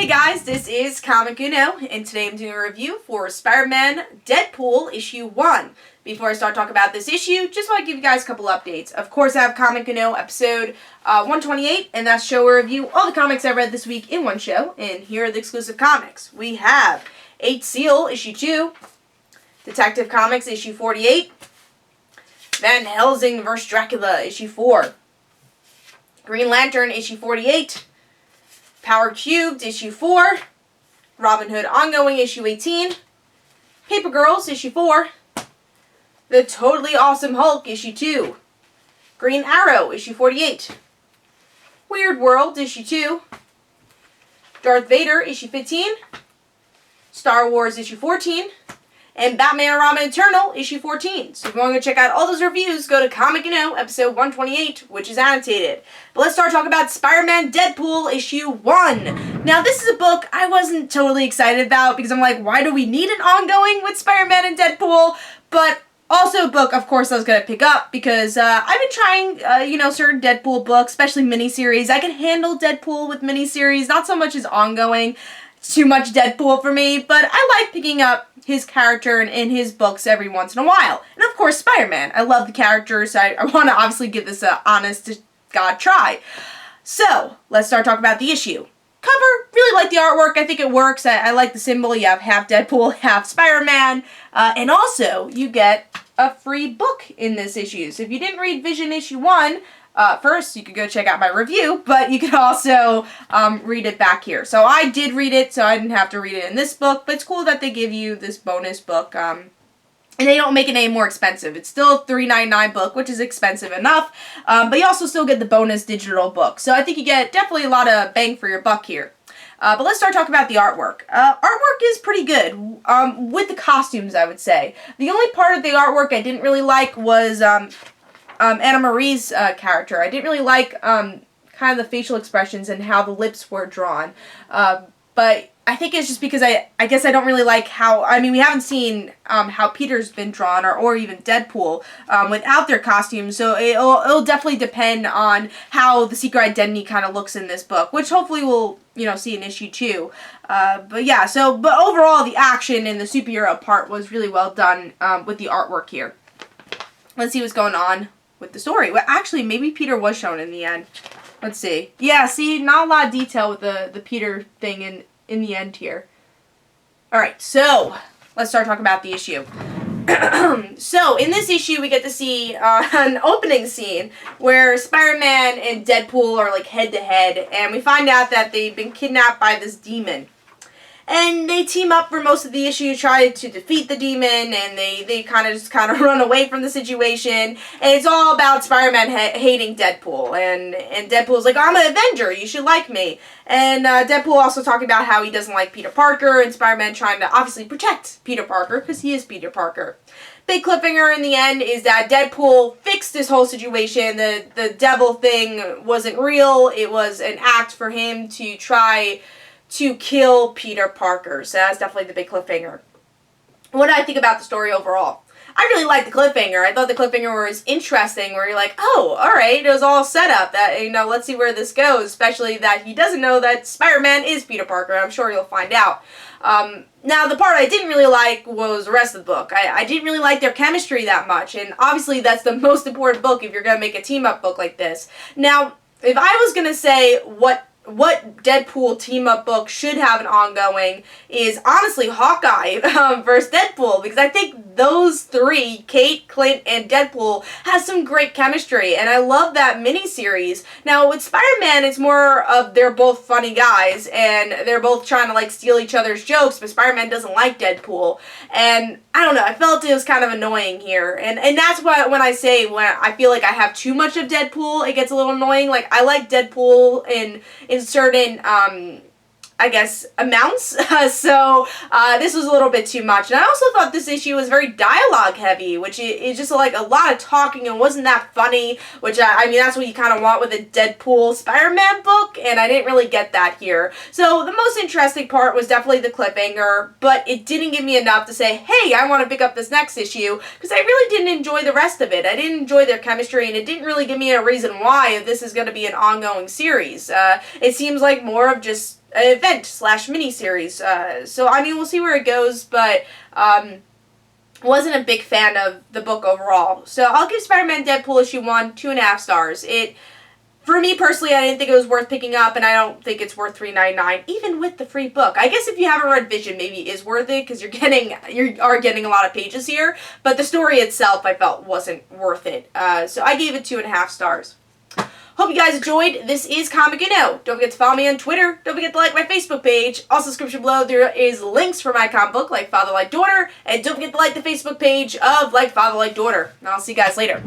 Hey guys, this is Comic Uno, and today I'm doing a review for Spider-Man Deadpool issue 1. Before I start talking about this issue, just want to give you guys a couple updates. Of course, I have Comic Uno episode 128, and that's show or review all the comics I read this week in one show, and here are the exclusive comics. We have 8 Seal, issue 2, Detective Comics, issue 48, Van Helsing vs. Dracula, issue 4, Green Lantern, issue 48, Power Cubed, issue 4, Robin Hood Ongoing, issue 18, Paper Girls, issue 4, The Totally Awesome Hulk, issue 2, Green Arrow, issue 48, Weird World, issue 2, Darth Vader, issue 15, Star Wars, issue 14, and Batman and Robin Eternal, issue 14. So if you want to check out all those reviews, go to Comic Uno, episode 128, which is annotated. But let's start talking about Spider-Man Deadpool, issue 1. Now, this is a book I wasn't totally excited about, because I'm like, why do we need an ongoing with Spider-Man and Deadpool? But also a book, of course, I was going to pick up, because I've been trying, certain Deadpool books, especially miniseries. I can handle Deadpool with miniseries, not so much as ongoing. It's too much Deadpool for me, but I like picking up his character in his books every once in a while. And of course, Spider-Man. I love the character, so I want to obviously give this a honest-to-God try. So, let's start talking about the issue. Cover, really like the artwork. I think it works. I like the symbol. You have half Deadpool, half Spider-Man. And also, you get a free book in this issue. So if you didn't read Vision issue 1, first, you could go check out my review, but you could also read it back here. So I did read it, so I didn't have to read it in this book, but it's cool that they give you this bonus book, and they don't make it any more expensive. It's still a $3.99 book, which is expensive enough, but you also still get the bonus digital book. So I think you get definitely a lot of bang for your buck here. But let's start talking about the artwork. Artwork is pretty good, with the costumes, I would say. The only part of the artwork I didn't really like was Anna Marie's character. I didn't really like kind of the facial expressions and how the lips were drawn. But I think it's just because I guess I don't really like how, we haven't seen how Peter's been drawn or even Deadpool without their costumes, so it'll definitely depend on how the secret identity kind of looks in this book, which hopefully we'll, see in issue 2. But yeah, but overall the action and the superhero part was really well done with the artwork here. Let's see what's going on with the story. Well, actually, maybe Peter was shown in the end. Let's see. Yeah, see, not a lot of detail with the Peter thing in the end here. Alright, so, let's start talking about the issue. So, in this issue, we get to see an opening scene where Spider-Man and Deadpool are, like, head-to-head, and we find out that they've been kidnapped by this demon. And they team up for most of the issue, try to defeat the demon, and they kind of run away from the situation. And it's all about Spider-Man hating Deadpool. And Deadpool's like, I'm an Avenger, you should like me. And Deadpool also talking about how he doesn't like Peter Parker, and Spider-Man trying to obviously protect Peter Parker, because he is Peter Parker. Big cliffhanger in the end is that Deadpool fixed this whole situation. The devil thing wasn't real, it was an act for him to try to kill Peter Parker. So that's definitely the big cliffhanger. What did I think about the story overall? I really liked the cliffhanger. I thought the cliffhanger was interesting, where you're like, oh, alright, it was all set up. That, let's see where this goes. Especially that he doesn't know that Spider-Man is Peter Parker. I'm sure you'll find out. Now, the part I didn't really like was the rest of the book. I didn't really like their chemistry that much. And obviously, that's the most important book if you're going to make a team-up book like this. Now, if I was going to say what Deadpool team-up book should have an ongoing is honestly Hawkeye versus Deadpool, because I think those three, Kate, Clint, and Deadpool, has some great chemistry, and I love that miniseries. Now, with Spider-Man, it's more of they're both funny guys, and they're both trying to, steal each other's jokes, but Spider-Man doesn't like Deadpool, and I don't know, I felt it was kind of annoying here, and that's why when I I feel like I have too much of Deadpool, it gets a little annoying. Like, I like Deadpool in certain, I guess, amounts, so this was a little bit too much. And I also thought this issue was very dialogue heavy, which is just like a lot of talking and wasn't that funny, which that's what you kind of want with a Deadpool Spider-Man book, and I didn't really get that here. So the most interesting part was definitely the cliffhanger, but it didn't give me enough to say, hey, I want to pick up this next issue, because I really didn't enjoy the rest of it. I didn't enjoy their chemistry, and it didn't really give me a reason why this is going to be an ongoing series. It seems like more of just event slash miniseries. So I mean, we'll see where it goes, but wasn't a big fan of the book overall. So I'll give Spider-Man Deadpool issue 1 2.5 stars. For me personally, I didn't think it was worth picking up, and I don't think it's worth $3.99, even with the free book. I guess if you haven't read Vision, maybe it is worth it, because you are getting a lot of pages here, but the story itself I felt wasn't worth it. So I gave it 2.5 stars. Hope you guys enjoyed. This is Comic Don't forget to follow me on Twitter. Don't forget to like my Facebook page. Also, description below, there is links for my comic book, Like Father, Like Daughter. And don't forget to like the Facebook page of Like Father, Like Daughter. And I'll see you guys later.